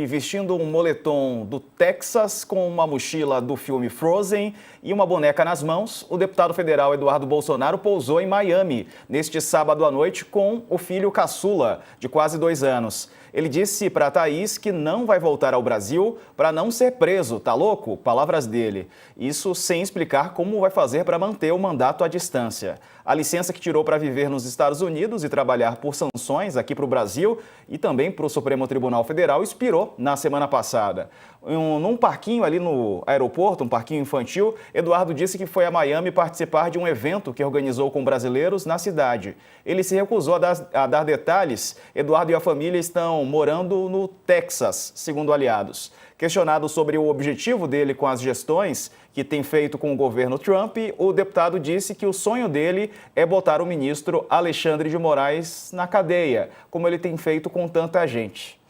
E vestindo um moletom do Texas com uma mochila do filme Frozen e uma boneca nas mãos, o deputado federal Eduardo Bolsonaro pousou em Miami neste sábado à noite com o filho caçula, de quase 2 anos. Ele disse para a Thaís que não vai voltar ao Brasil para não ser preso, tá louco? Palavras dele. Isso sem explicar como vai fazer para manter o mandato à distância. A licença que tirou para viver nos Estados Unidos e trabalhar por sanções aqui para o Brasil e também para o Supremo Tribunal Federal expirou na semana passada. Num parquinho ali no aeroporto, um parquinho infantil, Eduardo disse que foi a Miami participar de um evento que organizou com brasileiros na cidade. Ele se recusou a dar detalhes. Eduardo e a família estão morando no Texas, segundo aliados. Questionado sobre o objetivo dele com as gestões que tem feito com o governo Trump, o deputado disse que o sonho dele é botar o ministro Alexandre de Moraes na cadeia, como ele tem feito com tanta gente.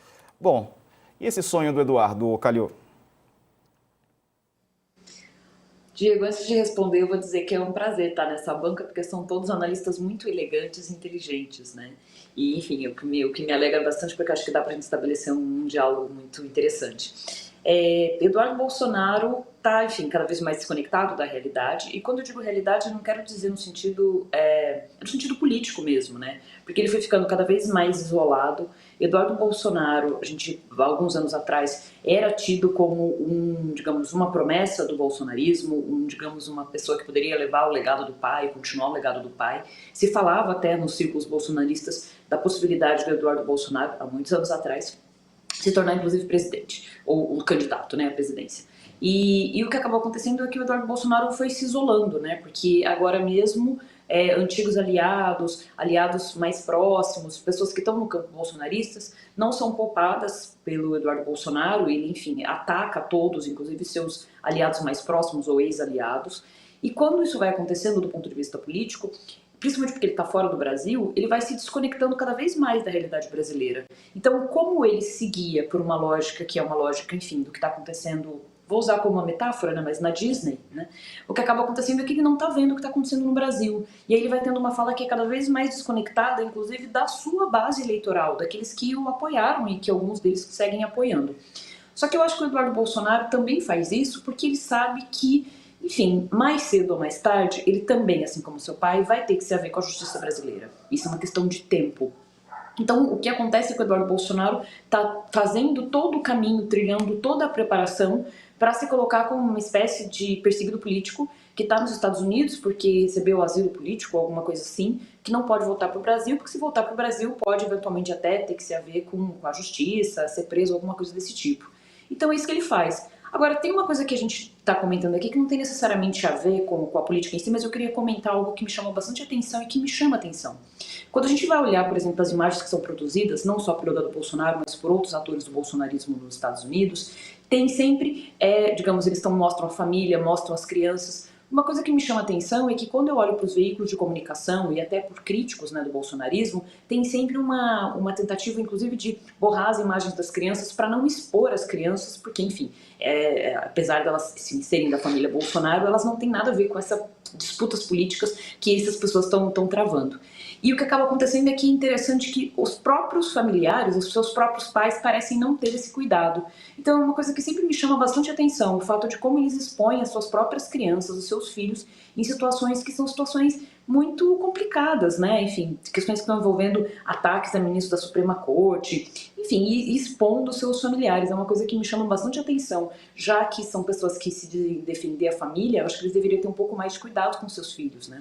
Bom, e esse sonho do Eduardo, Calil? Diego, antes de responder, eu vou dizer que é um prazer estar nessa banca, porque são todos analistas muito elegantes e inteligentes, né? E, enfim, o que me alegra bastante, porque acho que dá para a gente estabelecer um diálogo muito interessante. Eduardo Bolsonaro está, enfim, cada vez mais desconectado da realidade, e quando eu digo realidade, eu não quero dizer no sentido político mesmo, né? Porque ele foi ficando cada vez mais isolado. Eduardo Bolsonaro, a gente, alguns anos atrás, era tido como digamos, uma promessa do bolsonarismo, digamos, uma pessoa que poderia levar o legado do pai, continuar o legado do pai. Se falava até nos círculos bolsonaristas da possibilidade do Eduardo Bolsonaro, há muitos anos atrás, se tornar inclusive presidente, ou o candidato, né, à presidência. E o que acabou acontecendo é que o Eduardo Bolsonaro foi se isolando, né, porque agora mesmo antigos aliados mais próximos, pessoas que estão no campo bolsonaristas, não são poupadas pelo Eduardo Bolsonaro. Ele, enfim, ataca todos, inclusive seus aliados mais próximos ou ex-aliados. E quando isso vai acontecendo do ponto de vista político, principalmente porque ele está fora do Brasil, ele vai se desconectando cada vez mais da realidade brasileira. Então, como ele seguia por uma lógica que é uma lógica, enfim, do que está acontecendo, vou usar como uma metáfora, né, mas na Disney, né, o que acaba acontecendo é que ele não está vendo o que está acontecendo no Brasil. E aí ele vai tendo uma fala que é cada vez mais desconectada, inclusive, da sua base eleitoral, daqueles que o apoiaram e que alguns deles seguem apoiando. Só que eu acho que o Eduardo Bolsonaro também faz isso porque ele sabe que, enfim, mais cedo ou mais tarde, ele também, assim como seu pai, vai ter que se haver com a justiça brasileira. Isso é uma questão de tempo. Então, o que acontece é que o Eduardo Bolsonaro está fazendo todo o caminho, trilhando toda a preparação para se colocar como uma espécie de perseguido político que está nos Estados Unidos porque recebeu asilo político ou alguma coisa assim, que não pode voltar para o Brasil, porque se voltar para o Brasil pode eventualmente até ter que se haver com a justiça, ser preso, alguma coisa desse tipo. Então é isso que ele faz. Agora, tem uma coisa que a gente está comentando aqui que não tem necessariamente a ver com a política em si, mas eu queria comentar algo que me chamou bastante atenção e que me chama atenção. Quando a gente vai olhar, por exemplo, as imagens que são produzidas, não só pelo Eduardo Bolsonaro, mas por outros atores do bolsonarismo nos Estados Unidos, tem sempre, digamos, eles mostram a família, mostram as crianças. Uma coisa que me chama atenção é que quando eu olho para os veículos de comunicação e até por críticos, né, do bolsonarismo, tem sempre uma tentativa, inclusive, de borrar as imagens das crianças para não expor as crianças, porque, enfim, apesar de elas serem da família Bolsonaro, elas não têm nada a ver com essas disputas políticas que essas pessoas estão travando. E o que acaba acontecendo é que é interessante que os próprios familiares, os seus próprios pais, parecem não ter esse cuidado. Então é uma coisa que sempre me chama bastante atenção, o fato de como eles expõem as suas próprias crianças, os seus filhos, em situações que são situações muito complicadas, né? Enfim, questões que estão envolvendo ataques a ministros da Suprema Corte, enfim, e expondo seus familiares. É uma coisa que me chama bastante atenção, já que são pessoas que se dizem defender a família, eu acho que eles deveriam ter um pouco mais de cuidado com seus filhos, né?